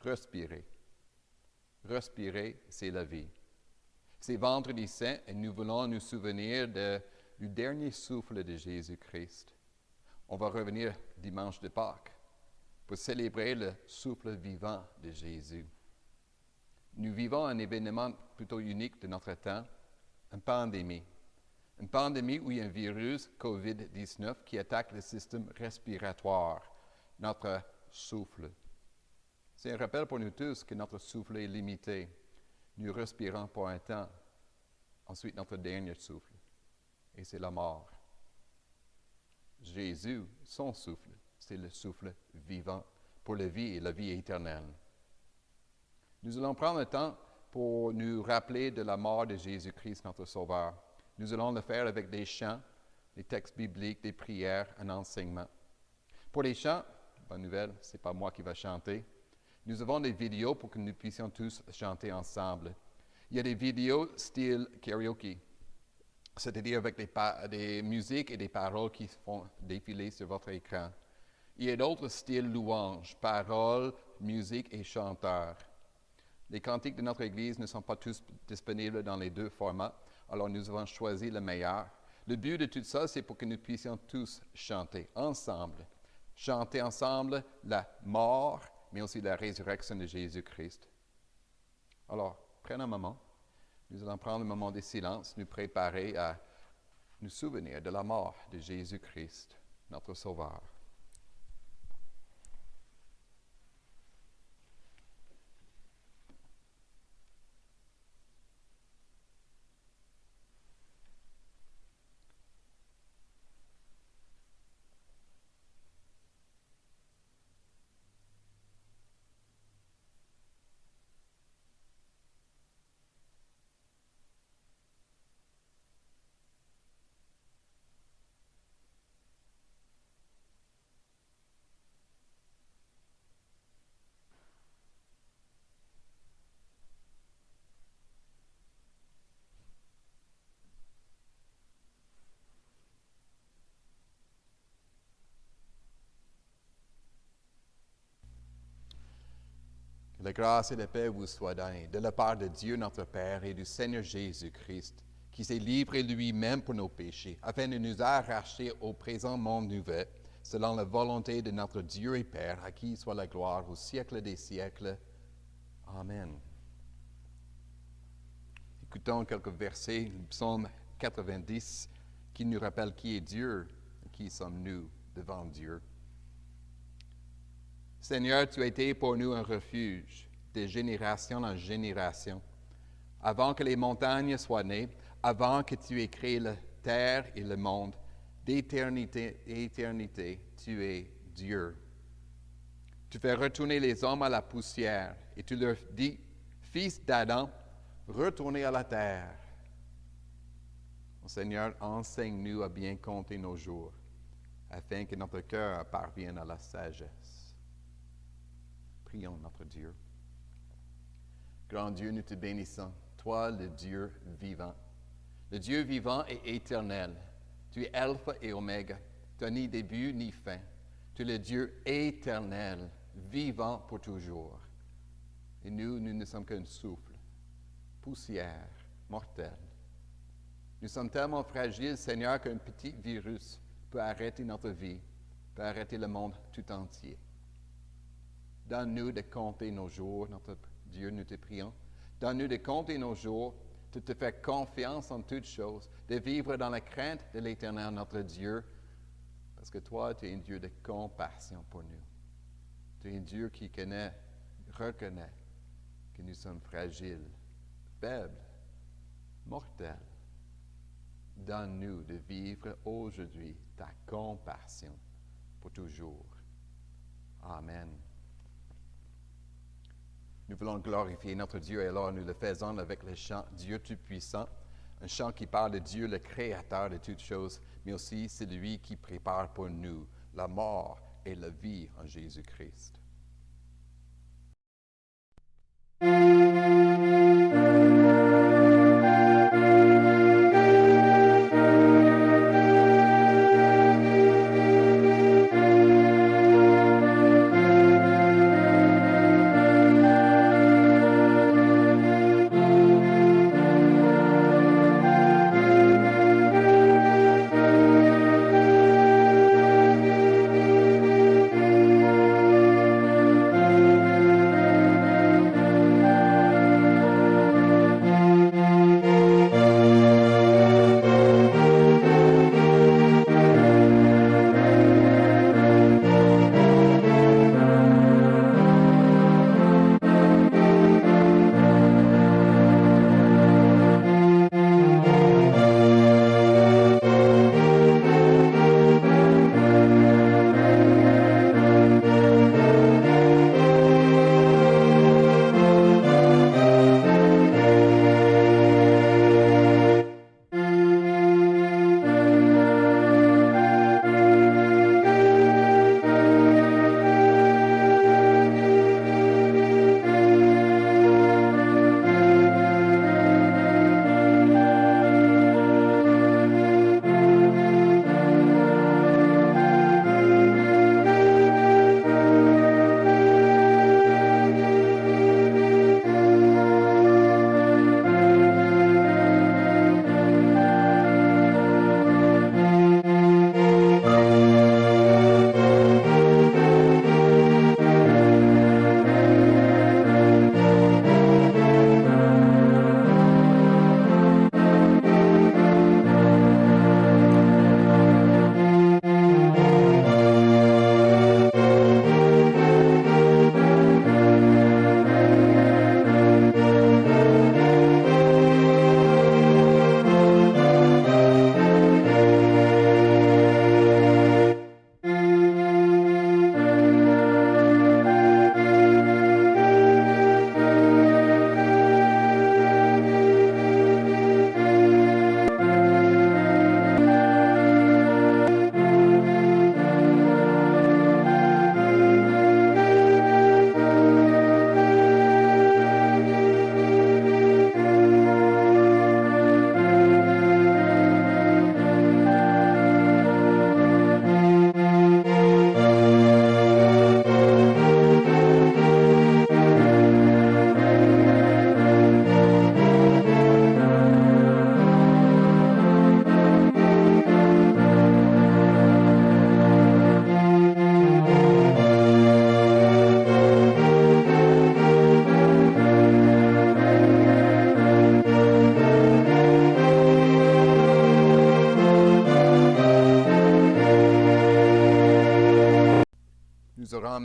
respirer. Respirer, c'est la vie. C'est Vendredi Saint et nous voulons nous souvenir du dernier souffle de Jésus-Christ. On va revenir dimanche de Pâques pour célébrer le souffle vivant de Jésus. Nous vivons un événement plutôt unique de notre temps, une pandémie. Une pandémie où il y a un virus, COVID-19, qui attaque le système respiratoire, notre souffle. C'est un rappel pour nous tous que notre souffle est limité. Nous respirons pour un temps. Ensuite, notre dernier souffle, et c'est la mort. Jésus, son souffle, c'est le souffle vivant pour la vie et la vie éternelle. Nous allons prendre le temps pour nous rappeler de la mort de Jésus-Christ, notre Sauveur. Nous allons le faire avec des chants, des textes bibliques, des prières, un enseignement. Pour les chants, bonne nouvelle, ce n'est pas moi qui va chanter. Nous avons des vidéos pour que nous puissions tous chanter ensemble. Il y a des vidéos style karaoke, c'est-à-dire avec des musiques et des paroles qui font défiler sur votre écran. Il y a d'autres styles louanges, paroles, musique et chanteurs. Les cantiques de notre Église ne sont pas tous disponibles dans les deux formats, alors nous avons choisi le meilleur. Le but de tout ça, c'est pour que nous puissions tous chanter ensemble. Chanter ensemble la mort, mais aussi la résurrection de Jésus-Christ. Alors, prenez un moment. Nous allons prendre un moment de silence, nous préparer à nous souvenir de la mort de Jésus-Christ, notre Sauveur. Que la grâce et la paix vous soient données de la part de Dieu notre Père et du Seigneur Jésus-Christ, qui s'est livré lui-même pour nos péchés, afin de nous arracher au présent monde nouveau, selon la volonté de notre Dieu et Père, à qui soit la gloire au siècle des siècles. Amen. Écoutons quelques versets du psaume 90 qui nous rappellent qui est Dieu et qui sommes-nous devant Dieu. Seigneur, tu as été pour nous un refuge de génération en génération. Avant que les montagnes soient nées, avant que tu aies créé la terre et le monde, d'éternité à éternité, tu es Dieu. Tu fais retourner les hommes à la poussière et tu leur dis, fils d'Adam, retournez à la terre. Mon Seigneur, enseigne-nous à bien compter nos jours, afin que notre cœur parvienne à la sagesse. Prions notre Dieu. Grand Dieu, nous te bénissons, toi le Dieu vivant. Le Dieu vivant et éternel. Tu es Alpha et Oméga. Tu n'as ni début ni fin. Tu es le Dieu éternel, vivant pour toujours. Et nous ne sommes qu'un souffle, poussière, mortelle. Nous sommes tellement fragiles, Seigneur, qu'un petit virus peut arrêter notre vie, peut arrêter le monde tout entier. Donne-nous de compter nos jours, notre Dieu, nous te prions. Donne-nous de compter nos jours, de te faire confiance en toutes choses, de vivre dans la crainte de l'Éternel, notre Dieu, parce que toi, tu es un Dieu de compassion pour nous. Tu es un Dieu qui reconnaît que nous sommes fragiles, faibles, mortels. Donne-nous de vivre aujourd'hui ta compassion pour toujours. Amen. Nous voulons glorifier notre Dieu et alors nous le faisons avec le chant Dieu Tout-Puissant, un chant qui parle de Dieu, le Créateur de toutes choses, mais aussi c'est lui qui prépare pour nous la mort et la vie en Jésus-Christ.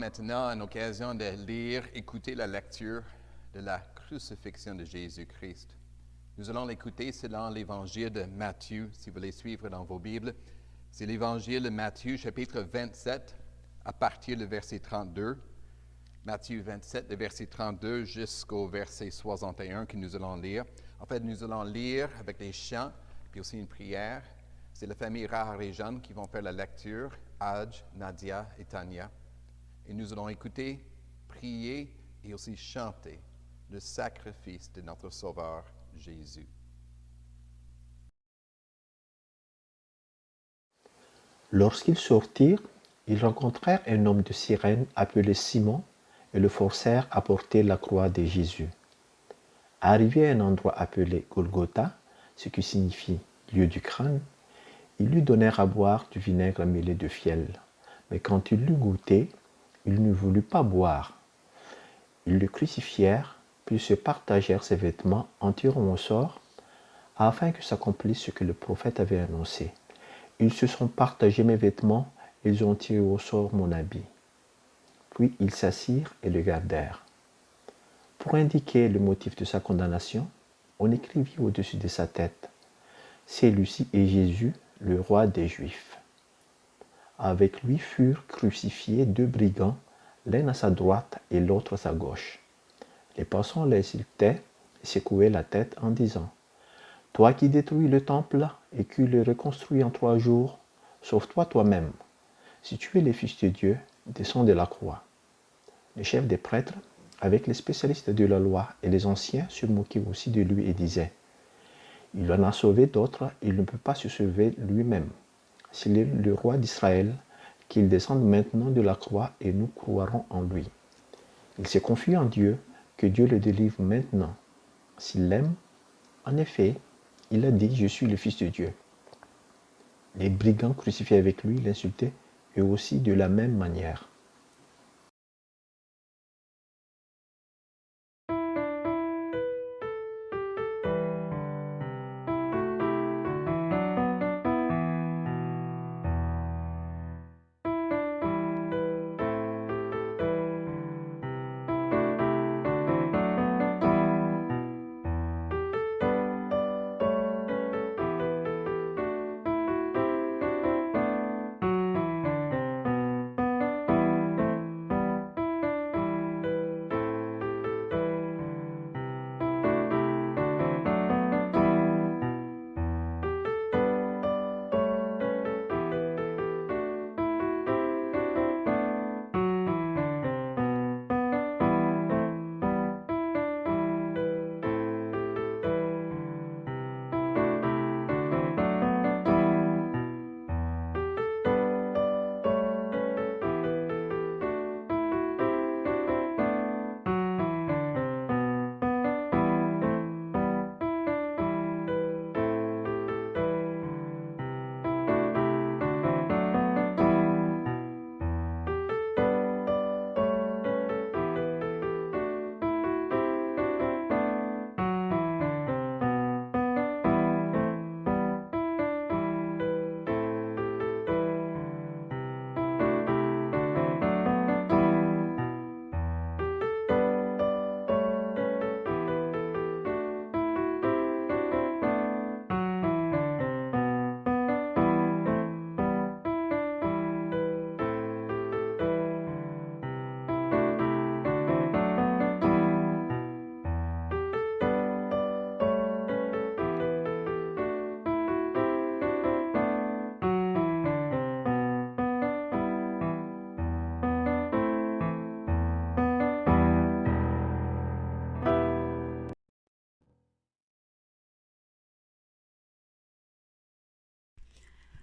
maintenant une occasion de lire, écouter la lecture de la crucifixion de Jésus-Christ. Nous allons l'écouter selon l'évangile de Matthieu, si vous voulez suivre dans vos Bibles. C'est l'évangile de Matthieu, chapitre 27, à partir du verset 32. Matthieu 27, le verset 32 jusqu'au verset 61 que nous allons lire. En fait, nous allons lire avec des chants, puis aussi une prière. C'est la famille Rahar et Jeanne qui vont faire la lecture, Hadj, Nadia et Tania. Et nous allons écouter, prier et aussi chanter le sacrifice de notre Sauveur Jésus. Lorsqu'ils sortirent, ils rencontrèrent un homme de Cyrène appelé Simon et le forcèrent à porter la croix de Jésus. Arrivé à un endroit appelé Golgotha, ce qui signifie lieu du crâne, ils lui donnèrent à boire du vinaigre mêlé de fiel. Mais quand il l'eut goûté, il ne voulut pas boire. Ils le crucifièrent, puis se partagèrent ses vêtements en tirant au sort, afin que s'accomplisse ce que le prophète avait annoncé. Ils se sont partagés mes vêtements, et ils ont tiré au sort mon habit. Puis ils s'assirent et le gardèrent. Pour indiquer le motif de sa condamnation, on écrivit au-dessus de sa tête: Celui-ci est Jésus, le roi des Juifs. Avec lui furent crucifiés 2 brigands, l'un à sa droite et l'autre à sa gauche. Les passants l'insultaient et secouaient la tête en disant: Toi qui détruis le temple et qui le reconstruis en 3 jours, sauve-toi toi-même. Si tu es le Fils de Dieu, descends de la croix. Les chefs des prêtres, avec les spécialistes de la loi et les anciens, se moquaient aussi de lui et disaient: Il en a sauvé d'autres, il ne peut pas se sauver lui-même. S'il est le roi d'Israël, qu'il descende maintenant de la croix et nous croirons en lui. Il s'est confié en Dieu, que Dieu le délivre maintenant. S'il l'aime, en effet, il a dit: Je suis le Fils de Dieu. Les brigands crucifiés avec lui l'insultaient eux aussi de la même manière.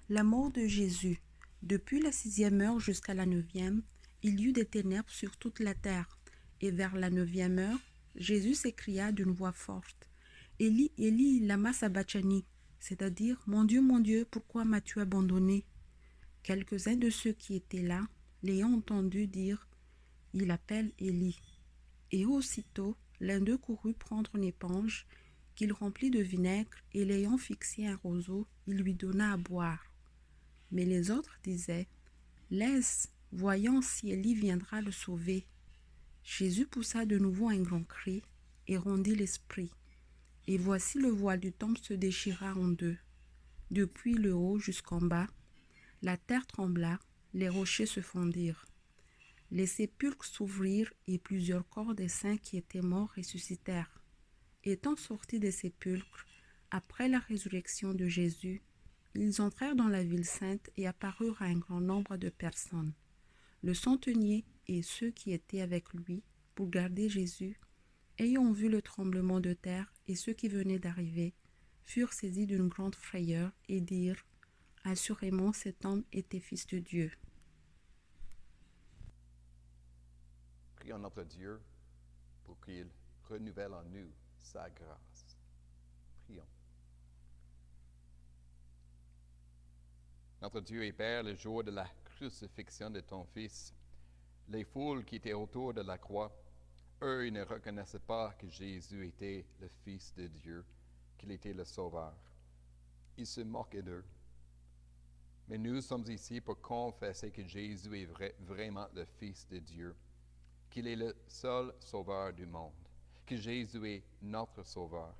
La mort de Jésus. Depuis la 6e heure jusqu'à la 9e, il y eut des ténèbres sur toute la terre. Et vers la 9e heure, Jésus s'écria d'une voix forte: Élie, Élie, lama sabachthani, c'est-à-dire: Mon Dieu, pourquoi m'as-tu abandonné? Quelques-uns de ceux qui étaient là l'ayant entendu dire: Il appelle Élie. Et aussitôt, l'un d'eux courut prendre une éponge qu'il remplit de vinaigre, et l'ayant fixé un roseau, il lui donna à boire. Mais les autres disaient: Laisse, voyant si Élie viendra le sauver. Jésus poussa de nouveau un grand cri et rendit l'esprit. Et voici le voile du temple se déchira en deux. Depuis le haut jusqu'en bas, la terre trembla, les rochers se fondirent. Les sépulcres s'ouvrirent et plusieurs corps des saints qui étaient morts ressuscitèrent. Étant sortis des sépulcres, après la résurrection de Jésus, ils entrèrent dans la ville sainte et apparurent à un grand nombre de personnes. Le centenier et ceux qui étaient avec lui pour garder Jésus, ayant vu le tremblement de terre et ceux qui venaient d'arriver, furent saisis d'une grande frayeur et dirent « Assurément cet homme était fils de Dieu ». Prions notre Dieu pour qu'il renouvelle en nous sa grâce. Prions. Notre Dieu et Père, le jour de la crucifixion de ton Fils, les foules qui étaient autour de la croix, eux, ils ne reconnaissaient pas que Jésus était le Fils de Dieu, qu'il était le Sauveur. Ils se moquaient d'eux. Mais nous sommes ici pour confesser que Jésus est vraiment le Fils de Dieu, qu'il est le seul Sauveur du monde, que Jésus est notre Sauveur.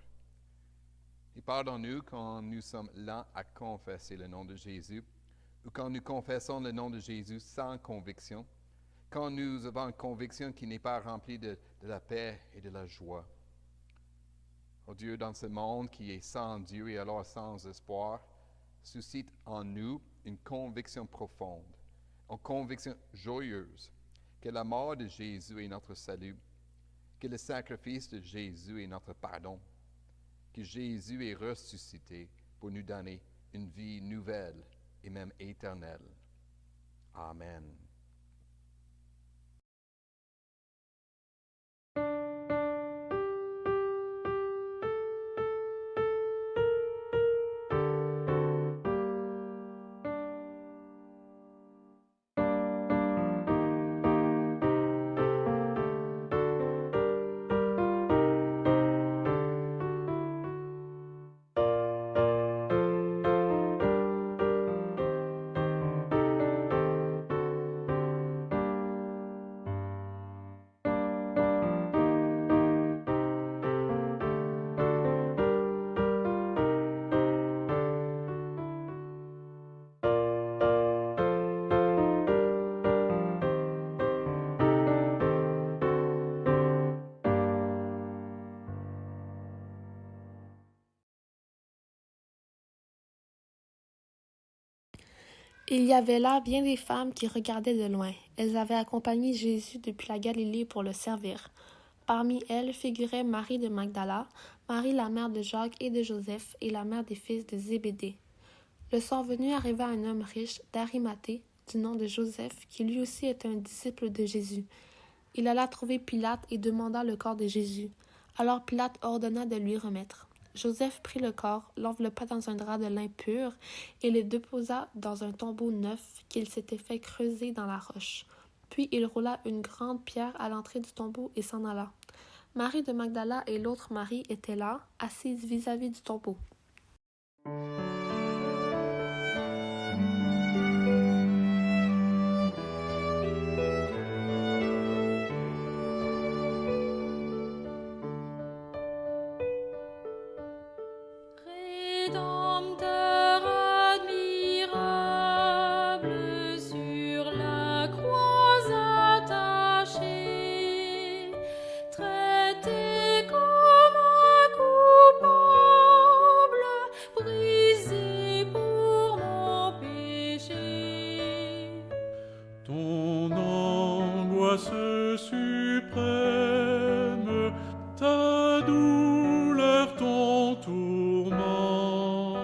Et pardonne-nous quand nous sommes lents à confesser le nom de Jésus, ou quand nous confessons le nom de Jésus sans conviction, quand nous avons une conviction qui n'est pas remplie de la paix et de la joie. Oh Dieu, dans ce monde qui est sans Dieu et alors sans espoir, suscite en nous une conviction profonde, une conviction joyeuse, que la mort de Jésus est notre salut, que le sacrifice de Jésus est notre pardon, que Jésus est ressuscité pour nous donner une vie nouvelle et même éternelle. Amen. Il y avait là bien des femmes qui regardaient de loin. Elles avaient accompagné Jésus depuis la Galilée pour le servir. Parmi elles figuraient Marie de Magdala, Marie la mère de Jacques et de Joseph et la mère des fils de Zébédée. Le soir venu arriva un homme riche d'Arimathée, du nom de Joseph, qui lui aussi était un disciple de Jésus. Il alla trouver Pilate et demanda le corps de Jésus. Alors Pilate ordonna de lui remettre. Joseph prit le corps, l'enveloppa dans un drap de lin pur et le déposa dans un tombeau neuf qu'il s'était fait creuser dans la roche. Puis il roula une grande pierre à l'entrée du tombeau et s'en alla. Marie de Magdala et l'autre Marie étaient là, assises vis-à-vis du tombeau. Rédempteur admirable, sur la croix attaché, traité comme un coupable, brisé pour mon péché. Ton angoisse suprême, ta douleur, ton tourment,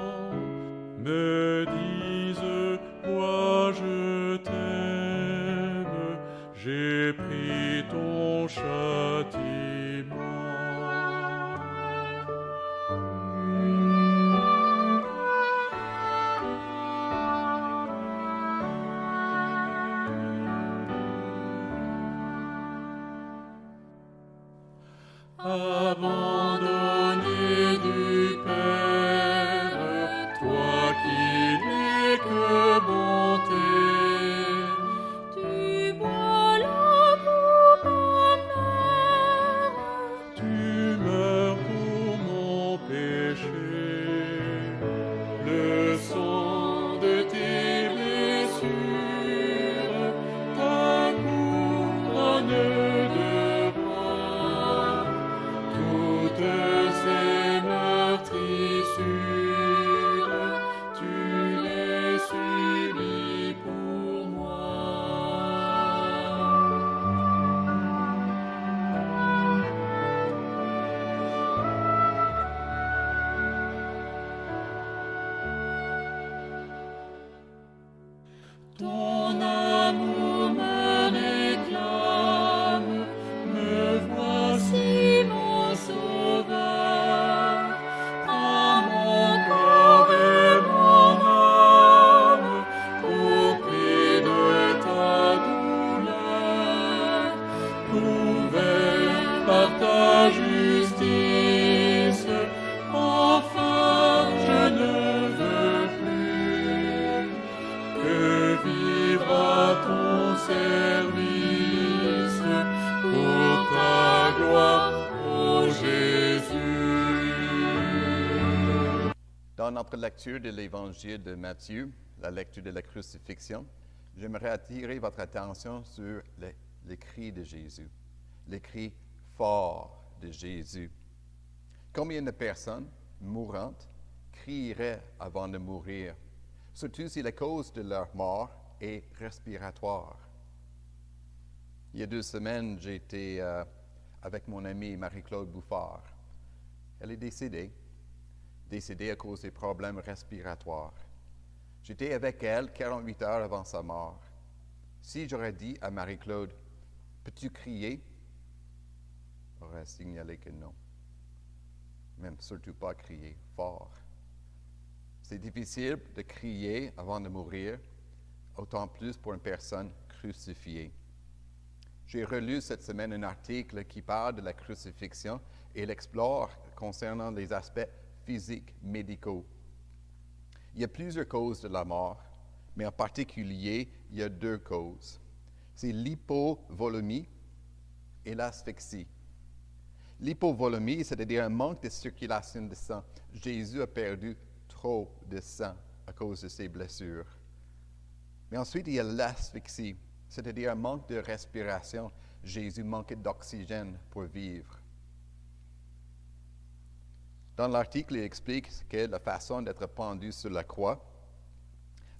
Ton amour me réclame, me voici mon sauveur. Prends mon corps et mon âme au prix de ta douleur. Couvert par ta justice, enfin je ne veux plus que vivre à ton service pour ta gloire, ô Jésus. Dans notre lecture de l'Évangile de Matthieu, la lecture de la crucifixion, j'aimerais attirer votre attention sur les cris de Jésus, les cris forts de Jésus. Combien de personnes mourantes crieraient avant de mourir, surtout si la cause de leur mort est respiratoire? Il y a 2 semaines, j'étais avec mon amie Marie-Claude Bouffard. Elle est décédée à cause des problèmes respiratoires. J'étais avec elle 48 heures avant sa mort. Si j'aurais dit à Marie-Claude, « Peux-tu crier? » elle aurait signalé que non. Même surtout pas crier fort. C'est difficile de crier avant de mourir, autant plus pour une personne crucifiée. J'ai relu cette semaine un article qui parle de la crucifixion et l'explore concernant les aspects physiques, médicaux. Il y a plusieurs causes de la mort, mais en particulier, il y a 2 causes. C'est l'hypovolémie et l'asphyxie. L'hypovolémie, c'est-à-dire un manque de circulation de sang. Jésus a perdu trop de sang à cause de ses blessures. Mais ensuite, il y a l'asphyxie, c'est-à-dire un manque de respiration. Jésus manquait d'oxygène pour vivre. Dans l'article, il explique que la façon d'être pendu sur la croix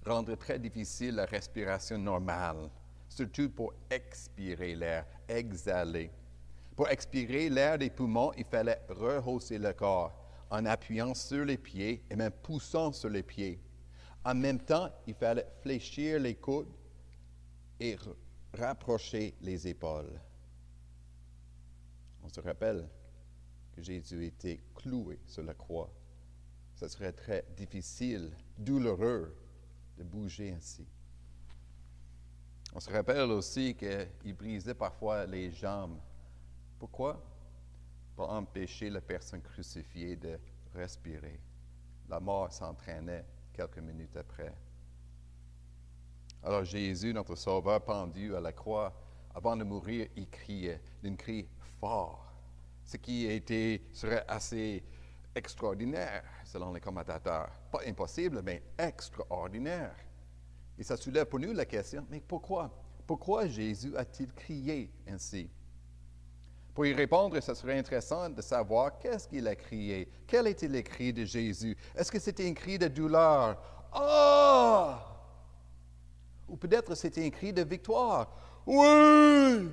rendrait très difficile la respiration normale, surtout pour expirer l'air, exhaler. Pour expirer l'air des poumons, il fallait rehausser le corps en appuyant sur les pieds et même poussant sur les pieds. En même temps, il fallait fléchir les coudes et rapprocher les épaules. On se rappelle que Jésus était cloué sur la croix. Ce serait très difficile, douloureux de bouger ainsi. On se rappelle aussi qu'il brisait parfois les jambes. Pourquoi? Pour empêcher la personne crucifiée de respirer. La mort s'entraînait quelques minutes après. Alors Jésus, notre Sauveur, pendu à la croix, avant de mourir, il criait d'un cri fort, ce qui serait assez extraordinaire, selon les commentateurs. Pas impossible, mais extraordinaire. Et ça soulève pour nous la question, mais pourquoi? Pourquoi Jésus a-t-il crié ainsi? Pour y répondre, ce serait intéressant de savoir qu'est-ce qu'il a crié. Quel était le cri de Jésus? Est-ce que c'était un cri de douleur? Ah! Ou peut-être c'était un cri de victoire. Oui!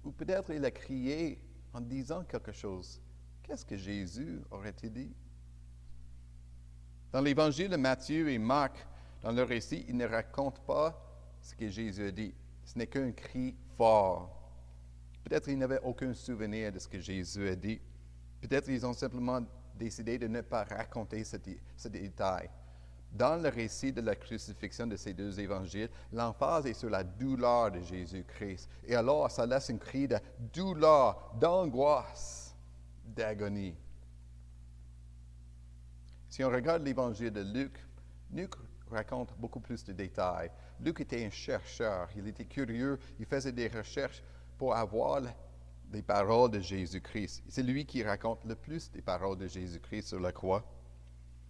Ou peut-être il a crié en disant quelque chose. Qu'est-ce que Jésus aurait-il dit? Dans l'Évangile de Matthieu et Marc, dans leur récit, ils ne racontent pas ce que Jésus a dit. Ce n'est qu'un cri fort. Peut-être ils n'avaient aucun souvenir de ce que Jésus a dit. Peut-être ils ont simplement décidé de ne pas raconter ce détail. Dans le récit de la crucifixion de ces 2 évangiles, l'emphase est sur la douleur de Jésus-Christ. Et alors, ça laisse un cri de douleur, d'angoisse, d'agonie. Si on regarde l'évangile de Luc, Luc raconte beaucoup plus de détails. Luc était un chercheur, il était curieux, il faisait des recherches pour avoir les paroles de Jésus-Christ. C'est lui qui raconte le plus des paroles de Jésus-Christ sur la croix.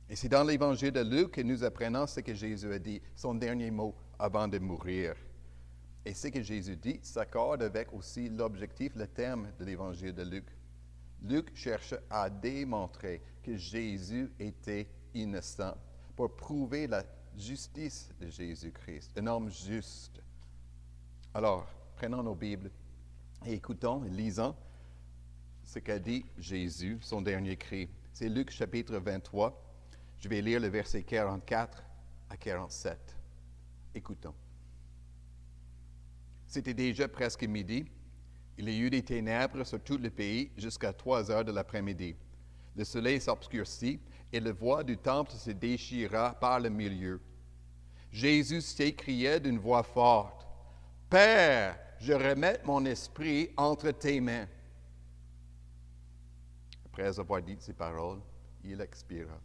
Et c'est dans l'évangile de Luc que nous apprenons ce que Jésus a dit, son dernier mot avant de mourir. Et ce que Jésus dit s'accorde avec aussi l'objectif, le terme de l'évangile de Luc. Luc cherche à démontrer que Jésus était innocent pour prouver la justice de Jésus-Christ, un homme juste. Alors, prenons nos Bibles et écoutons et lisons ce qu'a dit Jésus, son dernier cri. C'est Luc chapitre 23. Je vais lire le verset 44 à 47. Écoutons. C'était déjà presque midi. Il y a eu des ténèbres sur tout le pays jusqu'à 3 heures de l'après-midi. Le soleil s'obscurcit et le voile du temple se déchira par le milieu. Jésus s'écriait d'une voix forte, « Père, je remets mon esprit entre tes mains. » Après avoir dit ces paroles, il expira.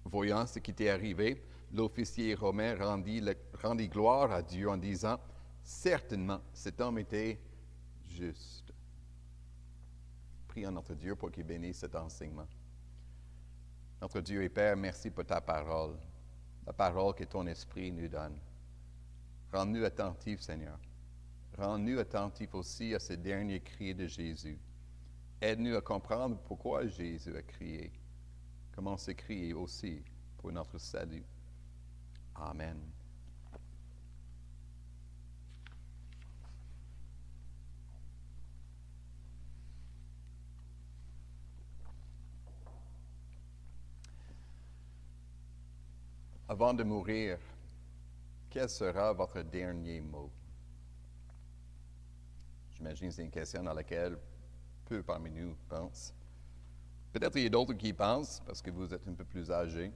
Voyant ce qui était arrivé, l'officier romain rendit gloire à Dieu en disant, « Certainement, cet homme était juste. » Prions notre Dieu pour qu'il bénisse cet enseignement. Notre Dieu et Père, merci pour ta parole, la parole que ton esprit nous donne. Rends-nous attentifs, Seigneur. Rends-nous attentifs aussi à ce dernier cri de Jésus. Aide-nous à comprendre pourquoi Jésus a crié, comment ce cri est aussi pour notre salut. Amen. Avant de mourir, quel sera votre dernier mot? J'imagine que c'est une question dans laquelle peu parmi nous pensent. Peut-être il y a d'autres qui y pensent parce que vous êtes un peu plus âgés.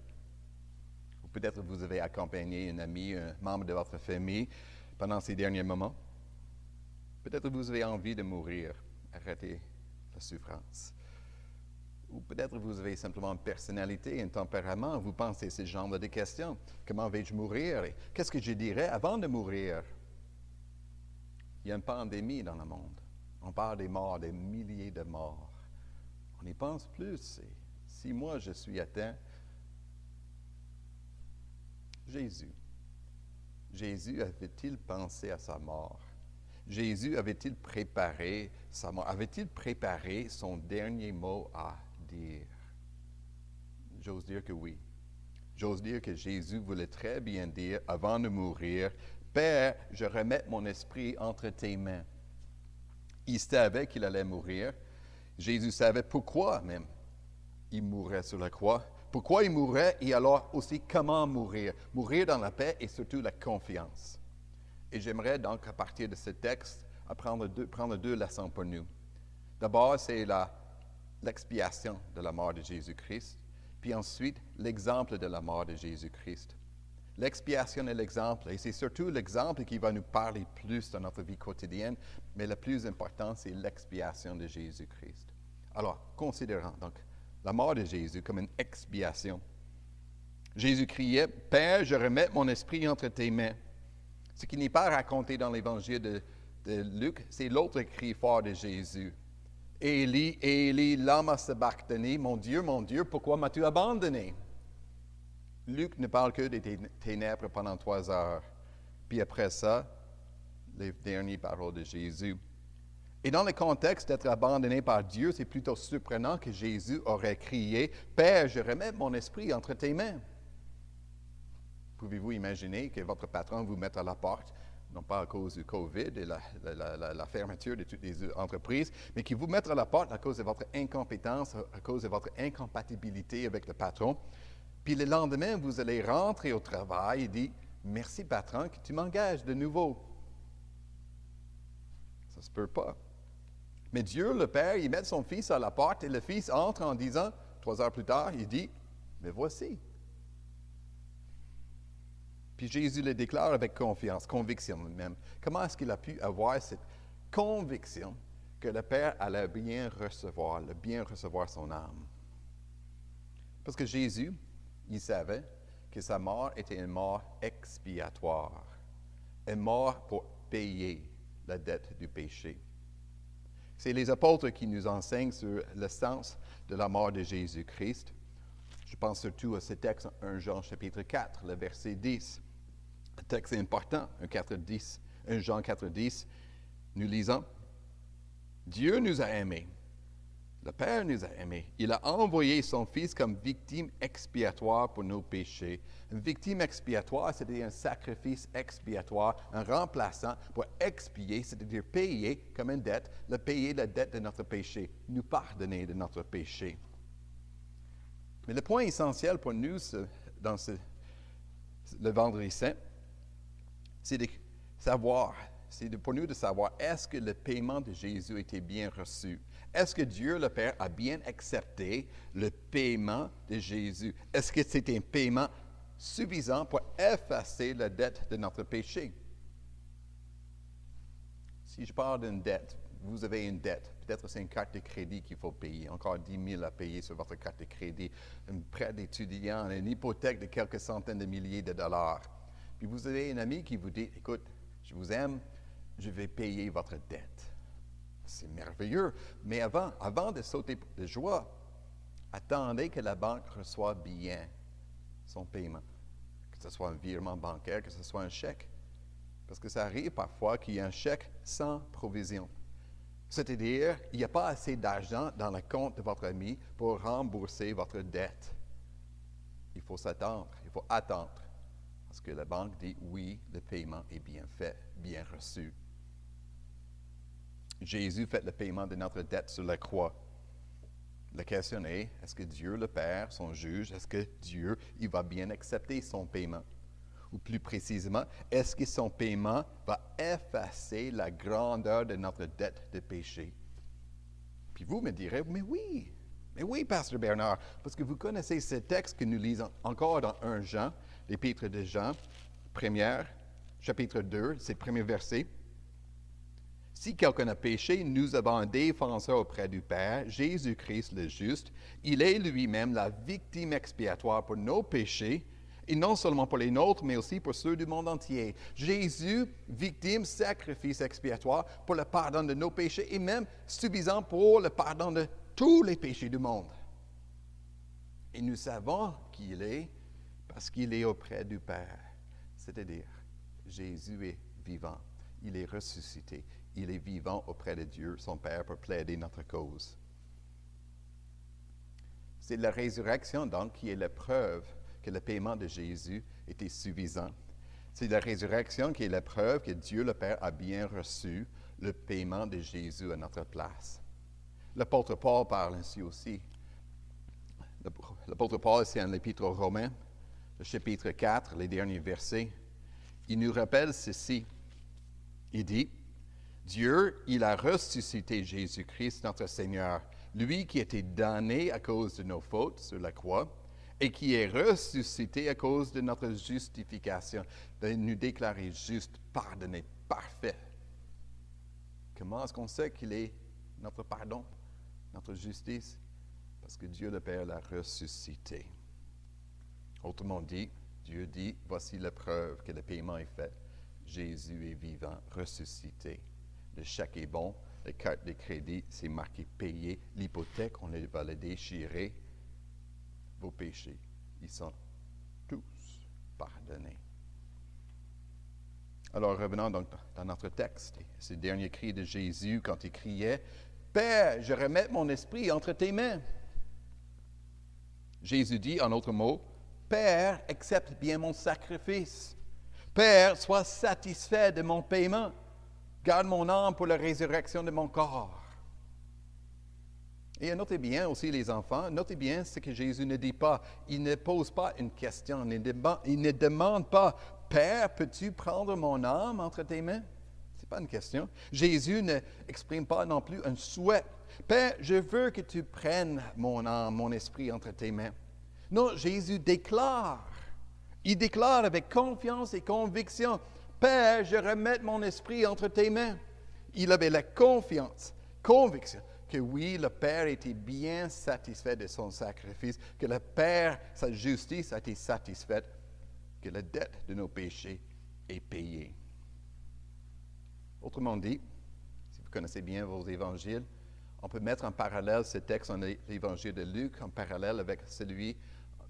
Ou peut-être vous avez accompagné un ami, un membre de votre famille pendant ces derniers moments. Peut-être vous avez envie de mourir, arrêter la souffrance. Ou peut-être vous avez simplement une personnalité, un tempérament, vous pensez ce genre de questions. Comment vais-je mourir? Et qu'est-ce que je dirais avant de mourir? Il y a une pandémie dans le monde. On parle des morts, des milliers de morts. On y pense plus. Et si moi je suis atteint, Jésus avait-il pensé à sa mort? Jésus avait-il préparé sa mort? Avait-il préparé son dernier mot à dire? J'ose dire que oui. J'ose dire que Jésus voulait très bien dire, avant de mourir, « Père, je remets mon esprit entre tes mains. » Il savait qu'il allait mourir. Jésus savait pourquoi même il mourrait sur la croix. Pourquoi il mourrait et alors aussi comment mourir. Mourir dans la paix et surtout la confiance. Et j'aimerais donc, à partir de ce texte, prendre deux leçons pour nous. D'abord, c'est l'expiation de la mort de Jésus-Christ, puis ensuite, l'exemple de la mort de Jésus-Christ. L'expiation est l'exemple, et c'est surtout l'exemple qui va nous parler plus dans notre vie quotidienne, mais le plus important, c'est l'expiation de Jésus-Christ. Alors, considérons donc la mort de Jésus comme une expiation. Jésus criait, « Père, je remets mon esprit entre tes mains. » Ce qui n'est pas raconté dans l'évangile de Luc, c'est l'autre cri fort de Jésus. « Élie, Élie, lama sabachthani, mon Dieu, pourquoi m'as-tu abandonné? » Luc ne parle que des ténèbres pendant 3 heures. Puis après ça, les dernières paroles de Jésus. Et dans le contexte d'être abandonné par Dieu, c'est plutôt surprenant que Jésus aurait crié, « Père, je remets mon esprit entre tes mains. » Pouvez-vous imaginer que votre patron vous mette à la porte, non pas à cause du COVID et la fermeture de toutes les entreprises, mais qu'il vous mette à la porte à cause de votre incompétence, à cause de votre incompatibilité avec le patron. Puis le lendemain, vous allez rentrer au travail et dire, « Merci patron, que tu m'engages de nouveau. » Ça ne se peut pas. Mais Dieu, le Père, il met son Fils à la porte et le Fils entre en disant, 3 heures plus tard, il dit, « Mais voici. » Puis Jésus le déclare avec confiance, conviction même. Comment est-ce qu'il a pu avoir cette conviction que le Père allait bien recevoir son âme? Parce que Jésus, il savait que sa mort était une mort expiatoire, une mort pour payer la dette du péché. C'est les apôtres qui nous enseignent sur le sens de la mort de Jésus-Christ. Je pense surtout à ce texte en 1 Jean chapitre 4, le verset 10. Le texte est important, 1 Jean 4, 10. Nous lisons, « Dieu nous a aimés. Le Père nous a aimés. Il a envoyé son Fils comme victime expiatoire pour nos péchés. » Une victime expiatoire, c'est-à-dire un sacrifice expiatoire, un remplaçant pour expier, c'est-à-dire payer comme une dette, payer la dette de notre péché, nous pardonner de notre péché. Mais le point essentiel pour nous dans le vendredi saint, c'est de savoir, pour nous de savoir, est-ce que le paiement de Jésus était bien reçu? Est-ce que Dieu le Père a bien accepté le paiement de Jésus? Est-ce que c'est un paiement suffisant pour effacer la dette de notre péché? Si je parle d'une dette, vous avez une dette, peut-être c'est une carte de crédit qu'il faut payer, encore 10 000 à payer sur votre carte de crédit, un prêt d'étudiant, une hypothèque de quelques centaines de milliers de dollars. Puis vous avez un ami qui vous dit, écoute, je vous aime, je vais payer votre dette. C'est merveilleux, mais avant de sauter de joie, attendez que la banque reçoive bien son paiement, que ce soit un virement bancaire, que ce soit un chèque. Parce que ça arrive parfois qu'il y a un chèque sans provision. C'est-à-dire, il n'y a pas assez d'argent dans le compte de votre ami pour rembourser votre dette. Il faut s'attendre, il faut attendre. Parce que la banque dit, oui, le paiement est bien fait, bien reçu. Jésus fait le paiement de notre dette sur la croix. La question est, est-ce que Dieu le Père, son juge, est-ce que Dieu, il va bien accepter son paiement? Ou plus précisément, est-ce que son paiement va effacer la grandeur de notre dette de péché? Puis vous me direz, mais oui, Pasteur Bernard, parce que vous connaissez ce texte que nous lisons encore dans 1 Jean, l'épître de Jean, chapitre 2, c'est le premier verset. Si quelqu'un a péché, nous avons un défenseur auprès du Père, Jésus-Christ le juste. Il est lui-même la victime expiatoire pour nos péchés, et non seulement pour les nôtres, mais aussi pour ceux du monde entier. Jésus, victime, sacrifice expiatoire pour le pardon de nos péchés et même suffisant pour le pardon de tous les péchés du monde. Et nous savons qui il est parce qu'il est auprès du Père. C'est-à-dire, Jésus est vivant, il est ressuscité, il est vivant auprès de Dieu, son Père, pour plaider notre cause. C'est la résurrection, donc, qui est la preuve que le paiement de Jésus était suffisant. C'est la résurrection qui est la preuve que Dieu le Père a bien reçu le paiement de Jésus à notre place. L'apôtre Paul parle ainsi aussi. L'apôtre Paul, c'est en l'Épître aux Romains, le chapitre 4, les derniers versets. Il nous rappelle ceci. Il dit, « Dieu, il a ressuscité Jésus-Christ, notre Seigneur, lui qui était damné à cause de nos fautes sur la croix, et qui est ressuscité à cause de notre justification, de nous déclarer justes, pardonnés, parfaits. » Comment est-ce qu'on sait qu'il est notre pardon, notre justice? Parce que Dieu le Père l'a ressuscité. Autrement dit, Dieu dit, voici la preuve que le paiement est fait. Jésus est vivant, ressuscité. Le chèque est bon, la carte de crédit, c'est marqué payé. L'hypothèque, on va la déchirer. Vos péchés, ils sont tous pardonnés. Alors revenons donc dans notre texte. Ce dernier cri de Jésus quand il criait, « Père, je remets mon esprit entre tes mains. » Jésus dit en autres mots, « Père, accepte bien mon sacrifice. Père, sois satisfait de mon paiement. Garde mon âme pour la résurrection de mon corps. » Et notez bien aussi les enfants, notez bien ce que Jésus ne dit pas. Il ne pose pas une question, il ne demande pas, « Père, peux-tu prendre mon âme entre tes mains? » Ce n'est pas une question. Jésus n'exprime pas non plus un souhait. « Père, je veux que tu prennes mon âme, mon esprit entre tes mains. » Non, Jésus déclare. Il déclare avec confiance et conviction, « Père, je remets mon esprit entre tes mains. » Il avait la confiance, conviction, que oui, le Père était bien satisfait de son sacrifice, que le Père, sa justice a été satisfaite, que la dette de nos péchés est payée. Autrement dit, si vous connaissez bien vos évangiles, on peut mettre en parallèle ce texte dans l'évangile de Luc, en parallèle avec celui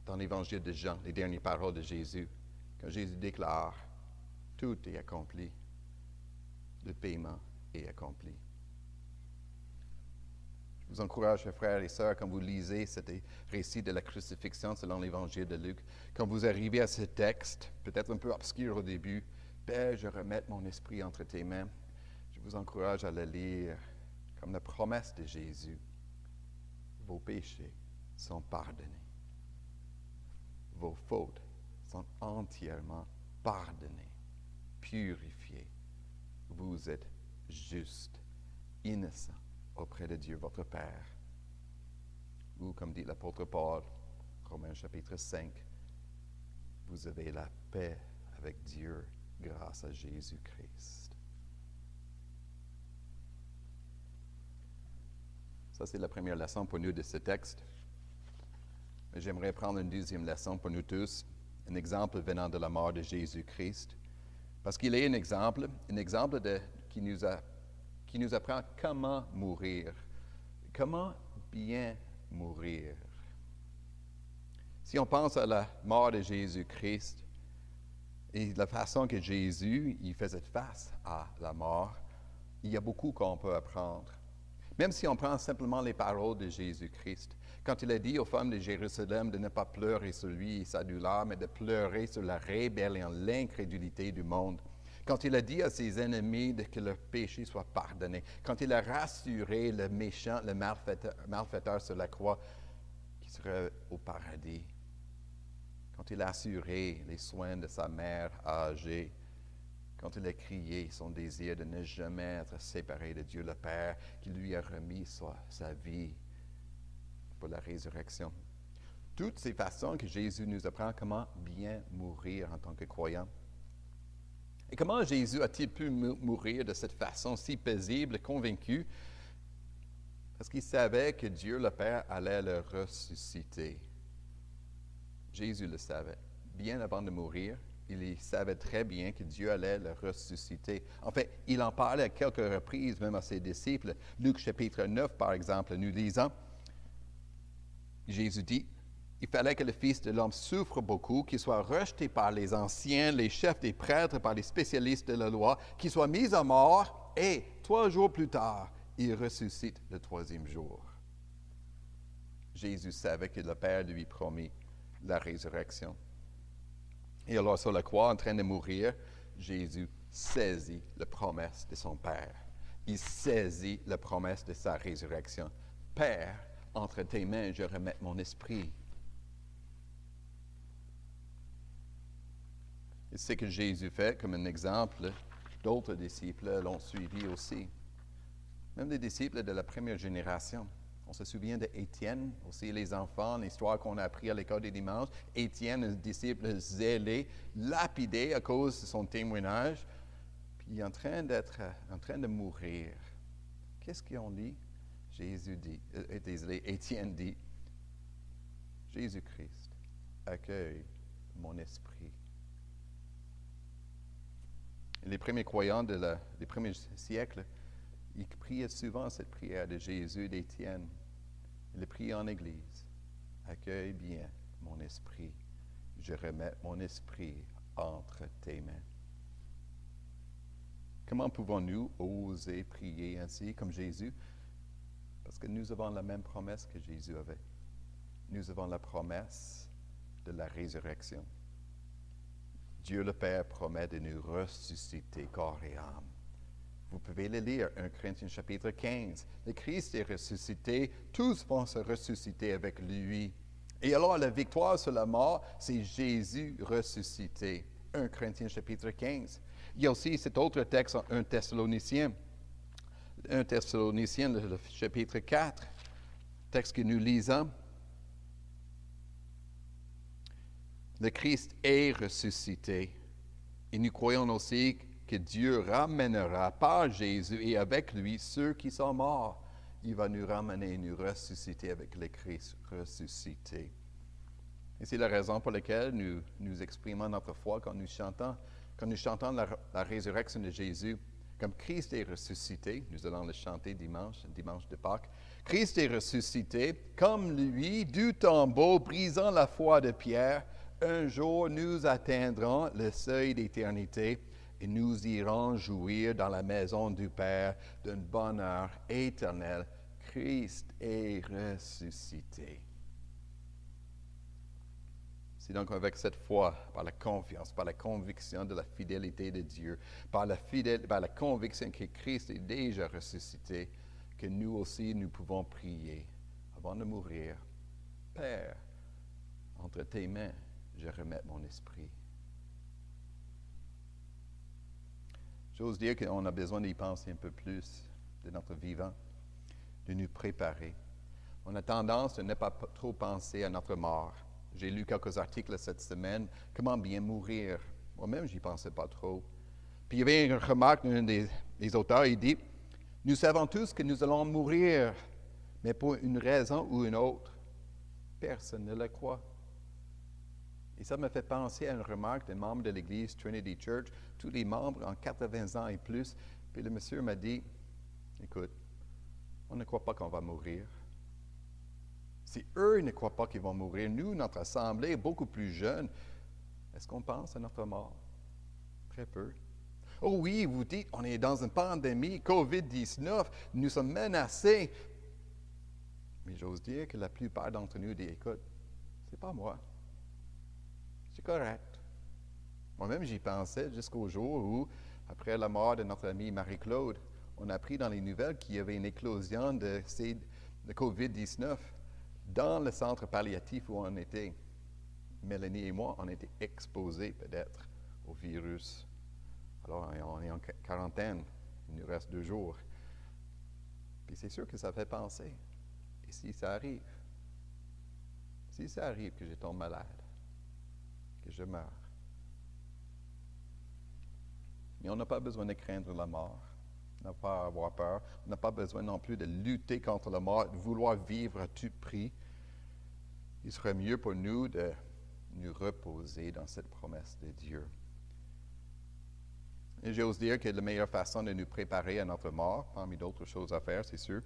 dans l'évangile de Jean, les dernières paroles de Jésus, quand Jésus déclare, « Tout est accompli, le paiement est accompli. » Je vous encourage, mes frères et sœurs, quand vous lisez ce récit de la crucifixion selon l'évangile de Luc, quand vous arrivez à ce texte, peut-être un peu obscur au début, « Père, je remets mon esprit entre tes mains », je vous encourage à le lire comme la promesse de Jésus. Vos péchés sont pardonnés. Vos fautes sont entièrement pardonnés, purifiés. Vous êtes juste, innocent auprès de Dieu, votre Père. Ou, comme dit l'apôtre Paul, Romains chapitre 5, vous avez la paix avec Dieu grâce à Jésus-Christ. Ça, c'est la première leçon pour nous de ce texte. Mais j'aimerais prendre une deuxième leçon pour nous tous, un exemple venant de la mort de Jésus-Christ, parce qu'il est un exemple qui nous apprend comment mourir, comment bien mourir. Si on pense à la mort de Jésus-Christ et la façon que Jésus il faisait face à la mort, il y a beaucoup qu'on peut apprendre. Même si on prend simplement les paroles de Jésus-Christ, quand il a dit aux femmes de Jérusalem de ne pas pleurer sur lui et sa douleur, mais de pleurer sur la rébellion, l'incrédulité du monde. Quand il a dit à ses ennemis que leur péché soit pardonné. Quand il a rassuré le méchant, le malfaiteur sur la croix, qui serait au paradis. Quand il a assuré les soins de sa mère âgée. Quand il a crié son désir de ne jamais être séparé de Dieu le Père, qui lui a remis sa vie pour la résurrection. Toutes ces façons que Jésus nous apprend comment bien mourir en tant que croyant. Et comment Jésus a-t-il pu mourir de cette façon si paisible, convaincu? Parce qu'il savait que Dieu le Père allait le ressusciter. Jésus le savait. Bien avant de mourir, il savait très bien que Dieu allait le ressusciter. En fait, il en parlait à quelques reprises, même à ses disciples. Luc chapitre 9, par exemple, nous lisons, Jésus dit, il fallait que le Fils de l'homme souffre beaucoup, qu'il soit rejeté par les anciens, les chefs des prêtres, par les spécialistes de la loi, qu'il soit mis à mort, et 3 jours plus tard, il ressuscite le 3e jour. Jésus savait que le Père lui promit la résurrection. Et alors, sur la croix, en train de mourir, Jésus saisit la promesse de son Père. Il saisit la promesse de sa résurrection. Père, entre tes mains, je remets mon esprit. Et ce que Jésus fait comme un exemple, d'autres disciples l'ont suivi aussi. Même des disciples de la première génération. On se souvient d'Étienne, aussi les enfants, l'histoire qu'on a appris à l'école des dimanches. Étienne, un disciple zélé, lapidé à cause de son témoignage, puis il est en train de mourir. Qu'est-ce qu'on lit? Étienne dit, Jésus-Christ, accueille mon esprit. Et les premiers croyants des premiers siècles, ils priaient souvent cette prière de Jésus, d'Étienne. Ils prient en Église. Accueille bien mon esprit. Je remets mon esprit entre tes mains. Comment pouvons-nous oser prier ainsi comme Jésus? Parce que nous avons la même promesse que Jésus avait. Nous avons la promesse de la résurrection. Dieu le Père promet de nous ressusciter corps et âme. Vous pouvez le lire, 1 Corinthiens chapitre 15. Le Christ est ressuscité, tous vont se ressusciter avec lui. Et alors la victoire sur la mort, c'est Jésus ressuscité. 1 Corinthiens chapitre 15. Il y a aussi cet autre texte en 1 Thessaloniciens. 1 Thessaloniciens, le chapitre 4, texte que nous lisons. Le Christ est ressuscité. Et nous croyons aussi que Dieu ramènera par Jésus et avec lui ceux qui sont morts. Il va nous ramener et nous ressusciter avec le Christ ressuscité. Et c'est la raison pour laquelle nous exprimons notre foi quand nous chantons la résurrection de Jésus. Comme Christ est ressuscité, nous allons le chanter dimanche de Pâques. Christ est ressuscité, comme lui, du tombeau, brisant la foi de Pierre. Un jour, nous atteindrons le seuil d'éternité et nous irons jouir dans la maison du Père d'un bonheur éternel. Christ est ressuscité. C'est donc avec cette foi, par la confiance, par la conviction de la fidélité de Dieu, par la conviction que Christ est déjà ressuscité, que nous aussi, nous pouvons prier avant de mourir. Père, entre tes mains, je remets mon esprit. J'ose dire qu'on a besoin d'y penser un peu plus de notre vivant, de nous préparer. On a tendance de ne pas trop penser à notre mort. J'ai lu quelques articles cette semaine, comment bien mourir. Moi-même, je n'y pensais pas trop. Puis il y avait une remarque d'un des auteurs, il dit, « Nous savons tous que nous allons mourir, mais pour une raison ou une autre, personne ne le croit. » Et ça me fait penser à une remarque d'un membre de l'Église Trinity Church, tous les membres en 80 ans et plus. Puis le monsieur m'a dit, « Écoute, on ne croit pas qu'on va mourir. Si eux ne croient pas qu'ils vont mourir, nous, notre assemblée est beaucoup plus jeune. Est-ce qu'on pense à notre mort? Très peu. Oh oui, vous dites, on est dans une pandémie, COVID-19, nous sommes menacés. Mais j'ose dire que la plupart d'entre nous disent, écoute, c'est pas moi. C'est correct. Moi-même, j'y pensais jusqu'au jour où, après la mort de notre amie Marie-Claude, on a appris dans les nouvelles qu'il y avait une éclosion de COVID-19 dans le centre palliatif où on était. Mélanie et moi, on était exposés peut-être au virus. Alors, on est en quarantaine. Il nous reste 2 jours. Puis c'est sûr que ça fait penser. Et si ça arrive? Si ça arrive que je tombe malade, que je meurs. Mais on n'a pas besoin de craindre la mort. On n'a pas à avoir peur. On n'a pas besoin non plus de lutter contre la mort, de vouloir vivre à tout prix. Il serait mieux pour nous de nous reposer dans cette promesse de Dieu. Et j'ose dire que la meilleure façon de nous préparer à notre mort, parmi d'autres choses à faire, c'est sûr,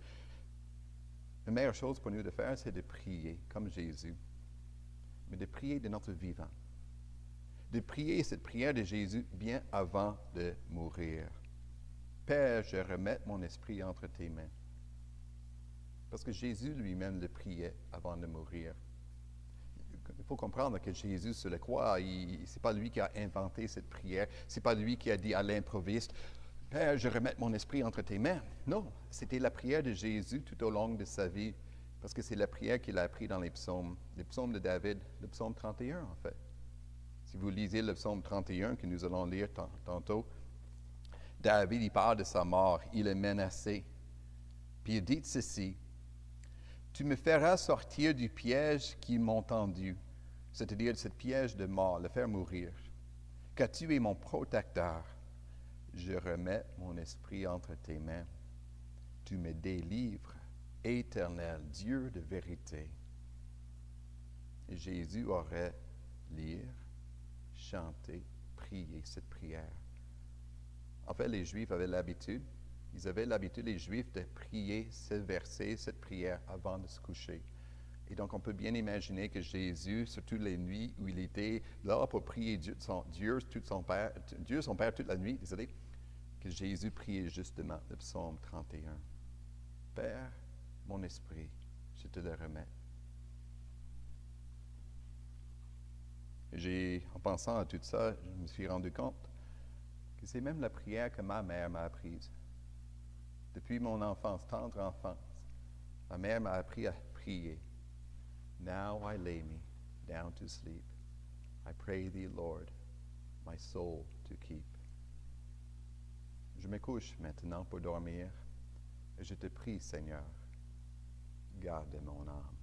la meilleure chose pour nous de faire, c'est de prier, comme Jésus, mais de prier de notre vivant. De prier cette prière de Jésus bien avant de mourir. Père, je remets mon esprit entre tes mains. Parce que Jésus lui-même le priait avant de mourir. Il faut comprendre que Jésus sur la croix, ce n'est pas lui qui a inventé cette prière. Ce n'est pas lui qui a dit à l'improviste, « Père, je remets mon esprit entre tes mains. » Non, c'était la prière de Jésus tout au long de sa vie. Parce que c'est la prière qu'il a appris dans les psaumes de David, le psaume 31 en fait. Si vous lisez le psaume 31 que nous allons lire tantôt, David, il parle de sa mort, il est menacé. Puis il dit ceci, « Tu me feras sortir du piège qu'ils m'ont tendu, c'est-à-dire ce piège de mort, le faire mourir. Car tu es mon protecteur, je remets mon esprit entre tes mains. Tu me délivres, éternel Dieu de vérité. » Et Jésus aurait lire, chanter, prier cette prière. En fait, les Juifs avaient l'habitude, les Juifs, de prier ce verset, cette prière, avant de se coucher. Et donc, on peut bien imaginer que Jésus, surtout les nuits où il était là pour prier Dieu son Père toute la nuit, que Jésus priait justement le psaume 31. Père, mon esprit, je te le remets. En pensant à tout ça, je me suis rendu compte que c'est même la prière que ma mère m'a apprise. Depuis mon enfance, tendre enfance, ma mère m'a appris à prier. Now I lay me down to sleep. I pray thee, Lord, my soul to keep. Je me couche maintenant pour dormir et je te prie, Seigneur, garde mon âme.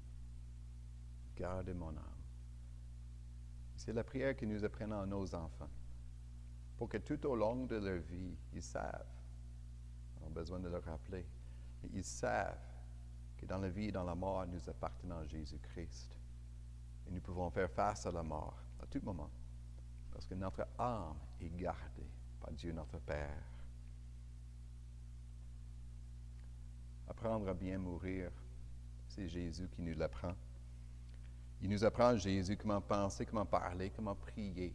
Garde mon âme. C'est la prière que nous apprenons à nos enfants, pour que tout au long de leur vie, ils savent, on a besoin de le rappeler, mais ils savent que dans la vie et dans la mort, nous appartenons à Jésus-Christ. Et nous pouvons faire face à la mort à tout moment, parce que notre âme est gardée par Dieu notre Père. Apprendre à bien mourir, c'est Jésus qui nous l'apprend. Il nous apprend, Jésus, comment penser, comment parler, comment prier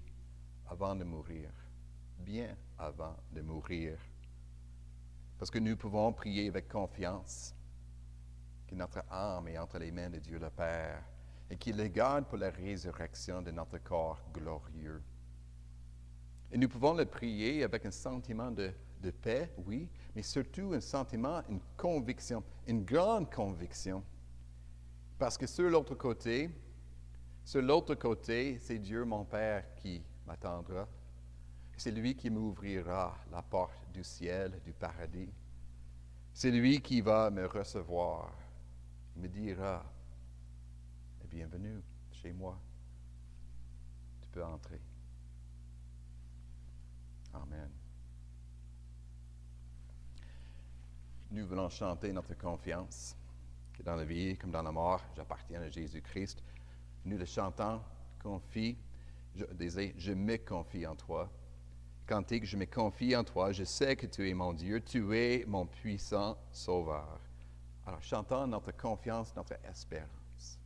avant de mourir, bien avant de mourir. Parce que nous pouvons prier avec confiance que notre âme est entre les mains de Dieu le Père et qu'il le garde pour la résurrection de notre corps glorieux. Et nous pouvons le prier avec un sentiment de paix, oui, mais surtout un sentiment, une conviction, une grande conviction. Parce que sur l'autre côté, Sur l'autre côté, c'est Dieu mon Père qui m'attendra. C'est lui qui m'ouvrira la porte du ciel, du paradis. C'est lui qui va me recevoir. Il me dira, bienvenue chez moi. Tu peux entrer. Amen. Nous voulons chanter notre confiance, que dans la vie comme dans la mort, j'appartiens à Jésus-Christ. Nous le chantons, je me confie en toi. Cantique, je me confie en toi, je sais que tu es mon Dieu, tu es mon puissant Sauveur. Alors chantons notre confiance, notre espérance.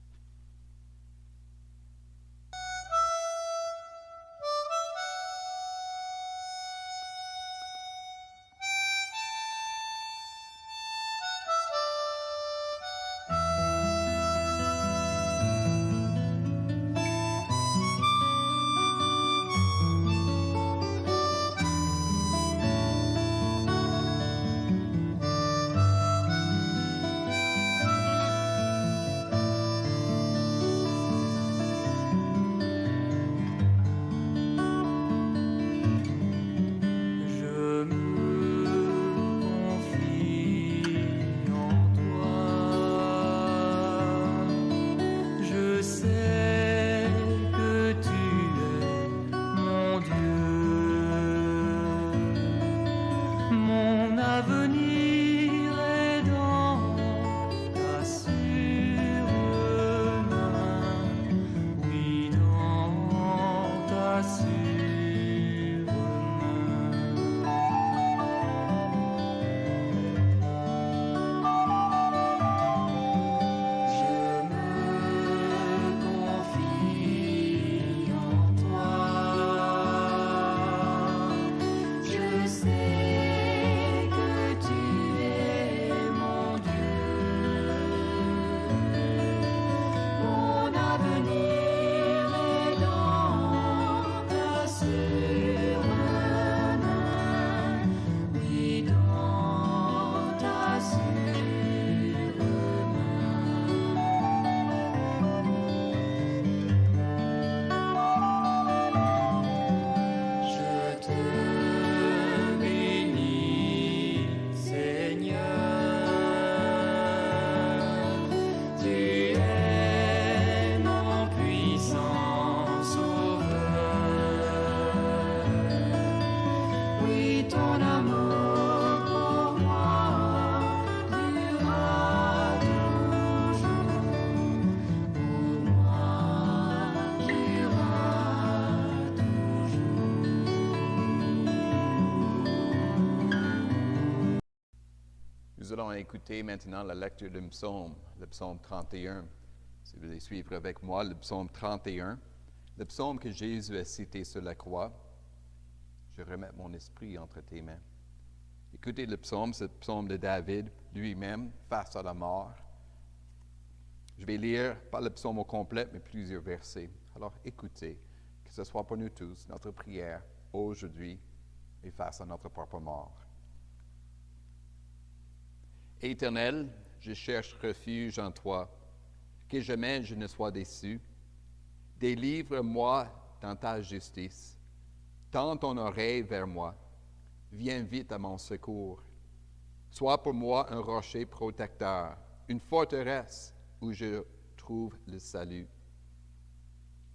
Nous allons écouter maintenant la lecture du psaume, le psaume 31. Si vous voulez suivre avec moi, le psaume 31, le psaume que Jésus a cité sur la croix. Je remets mon esprit entre tes mains. Écoutez le psaume, c'est le psaume de David lui-même face à la mort. Je vais lire, pas le psaume au complet, mais plusieurs versets. Alors écoutez, que ce soit pour nous tous, notre prière aujourd'hui et face à notre propre mort. Éternel, je cherche refuge en toi, que jamais je ne sois déçu. Délivre-moi dans ta justice. Tends ton oreille vers moi. Viens vite à mon secours. Sois pour moi un rocher protecteur, une forteresse où je trouve le salut.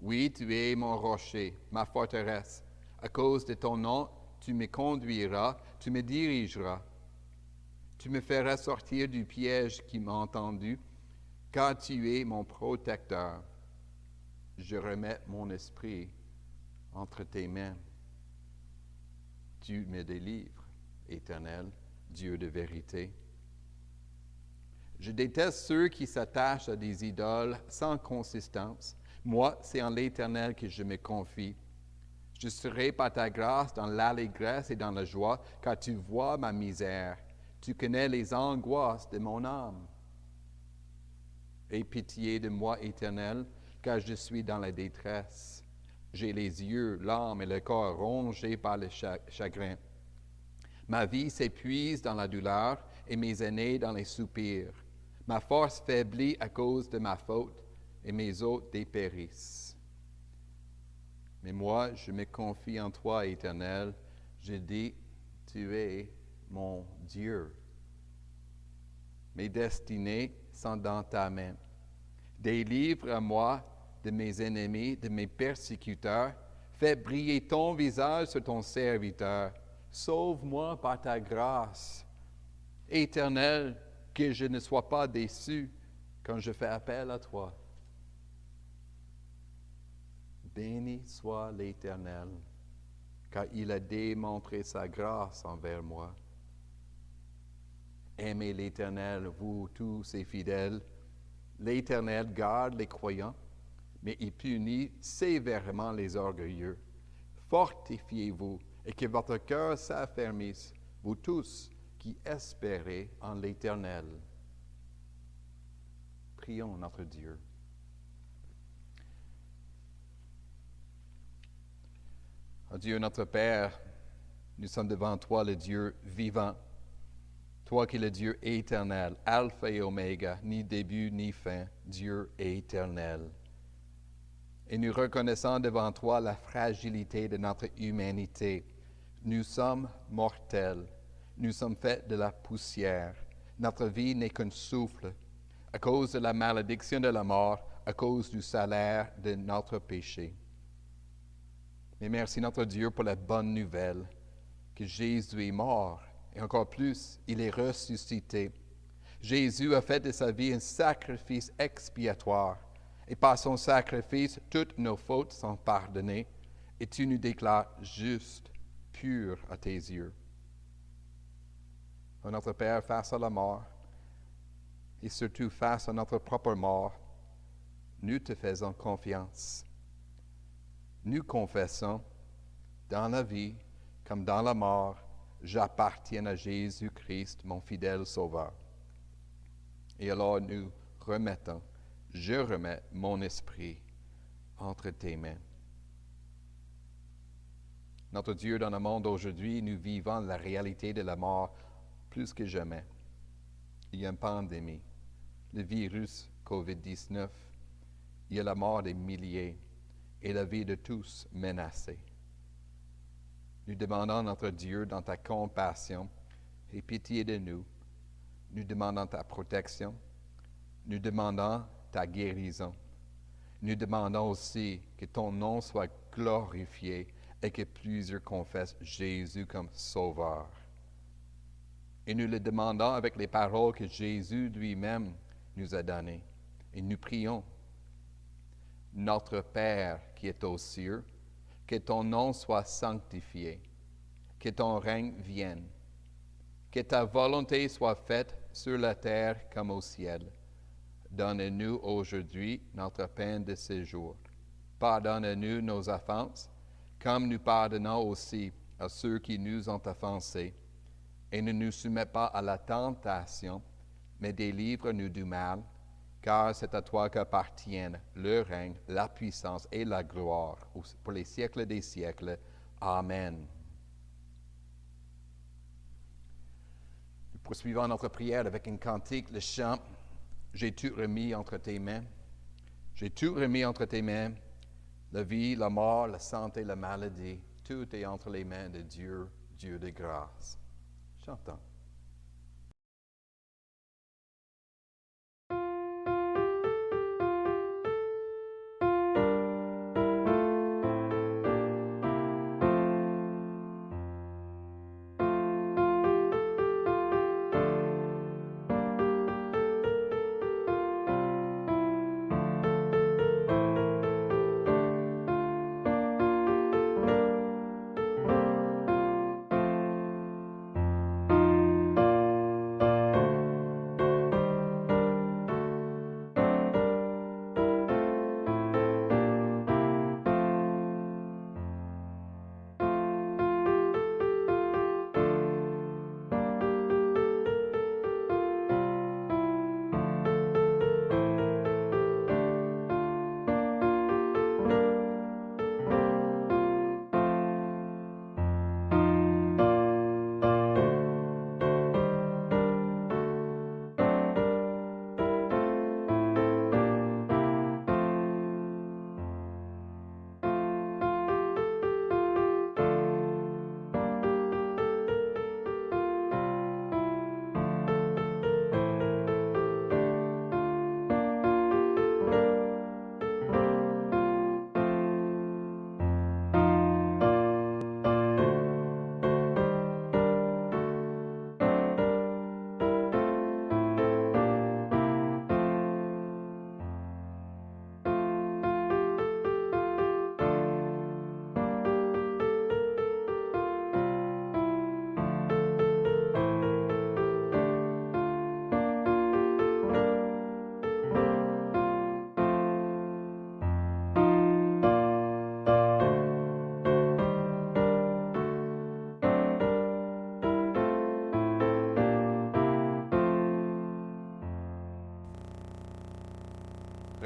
Oui, tu es mon rocher, ma forteresse. À cause de ton nom, tu me conduiras, tu me dirigeras. Tu me feras sortir du piège qui m'a entendu, car tu es mon protecteur. Je remets mon esprit entre tes mains. Tu me délivres, Éternel, Dieu de vérité. Je déteste ceux qui s'attachent à des idoles sans consistance. Moi, c'est en l'Éternel que je me confie. Je serai par ta grâce dans l'allégresse et dans la joie, car tu vois ma misère. Tu connais les angoisses de mon âme. Aie pitié de moi, Éternel, car je suis dans la détresse. J'ai les yeux, l'âme et le corps rongés par le chagrin. Ma vie s'épuise dans la douleur et mes aînés dans les soupirs. Ma force faiblit à cause de ma faute et mes hôtes dépérissent. Mais moi, je me confie en toi, Éternel. Je dis, tu es mon Dieu. Mes destinées sont dans ta main. Délivre-moi de mes ennemis, de mes persécuteurs. Fais briller ton visage sur ton serviteur. Sauve-moi par ta grâce. Éternel, que je ne sois pas déçu quand je fais appel à toi. Béni soit l'Éternel, car il a démontré sa grâce envers moi. Aimez l'Éternel, vous tous ses fidèles. L'Éternel garde les croyants, mais il punit sévèrement les orgueilleux. Fortifiez-vous et que votre cœur s'affermisse, vous tous qui espérez en l'Éternel. Prions notre Dieu. Oh Dieu notre Père, nous sommes devant toi, le Dieu vivant. Toi qui es le Dieu éternel, Alpha et Oméga, ni début ni fin, Dieu éternel. Et nous reconnaissons devant toi la fragilité de notre humanité. Nous sommes mortels. Nous sommes faits de la poussière. Notre vie n'est qu'un souffle. À cause de la malédiction de la mort, à cause du salaire de notre péché. Mais merci notre Dieu pour la bonne nouvelle que Jésus est mort et encore plus, il est ressuscité. Jésus a fait de sa vie un sacrifice expiatoire et par son sacrifice, toutes nos fautes sont pardonnées et tu nous déclares justes, purs à tes yeux. Oh, notre Père, face à la mort et surtout face à notre propre mort, nous te faisons confiance. Nous confessons, dans la vie comme dans la mort, j'appartiens à Jésus-Christ, mon fidèle Sauveur. Et alors nous remettons, je remets mon esprit entre tes mains. Notre Dieu, dans le monde aujourd'hui, nous vivons la réalité de la mort plus que jamais. Il y a une pandémie, le virus COVID-19, il y a la mort des milliers et la vie de tous menacée. Nous demandons notre Dieu, dans ta compassion, aie pitié de nous. Nous demandons ta protection. Nous demandons ta guérison. Nous demandons aussi que ton nom soit glorifié et que plusieurs confessent Jésus comme Sauveur. Et nous le demandons avec les paroles que Jésus lui-même nous a données. Et nous prions. Notre Père qui est aux cieux, que ton nom soit sanctifié, que ton règne vienne, que ta volonté soit faite sur la terre comme au ciel. Donne-nous aujourd'hui notre pain de ce jour. Pardonne-nous nos offenses, comme nous pardonnons aussi à ceux qui nous ont offensés. Et ne nous soumets pas à la tentation, mais délivre-nous du mal, car c'est à toi qu'appartiennent le règne, la puissance et la gloire pour les siècles des siècles. Amen. Nous poursuivons notre prière avec un cantique, le chant « J'ai tout remis entre tes mains ». J'ai tout remis entre tes mains, la vie, la mort, la santé, la maladie. Tout est entre les mains de Dieu, Dieu de grâce. Chantons.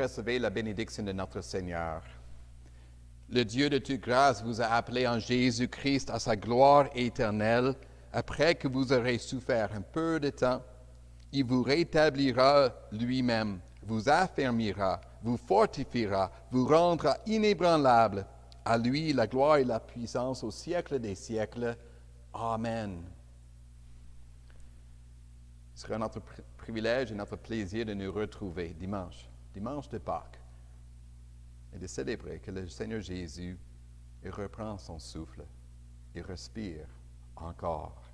recevez la bénédiction de notre Seigneur. Le Dieu de toute grâce vous a appelé en Jésus-Christ à sa gloire éternelle. Après que vous aurez souffert un peu de temps, il vous rétablira lui-même, vous affermira, vous fortifiera, vous rendra inébranlable. À lui la gloire et la puissance au siècle des siècles. Amen. Ce sera notre privilège et notre plaisir de nous retrouver dimanche de Pâques, et de célébrer que le Seigneur Jésus reprend son souffle et respire encore.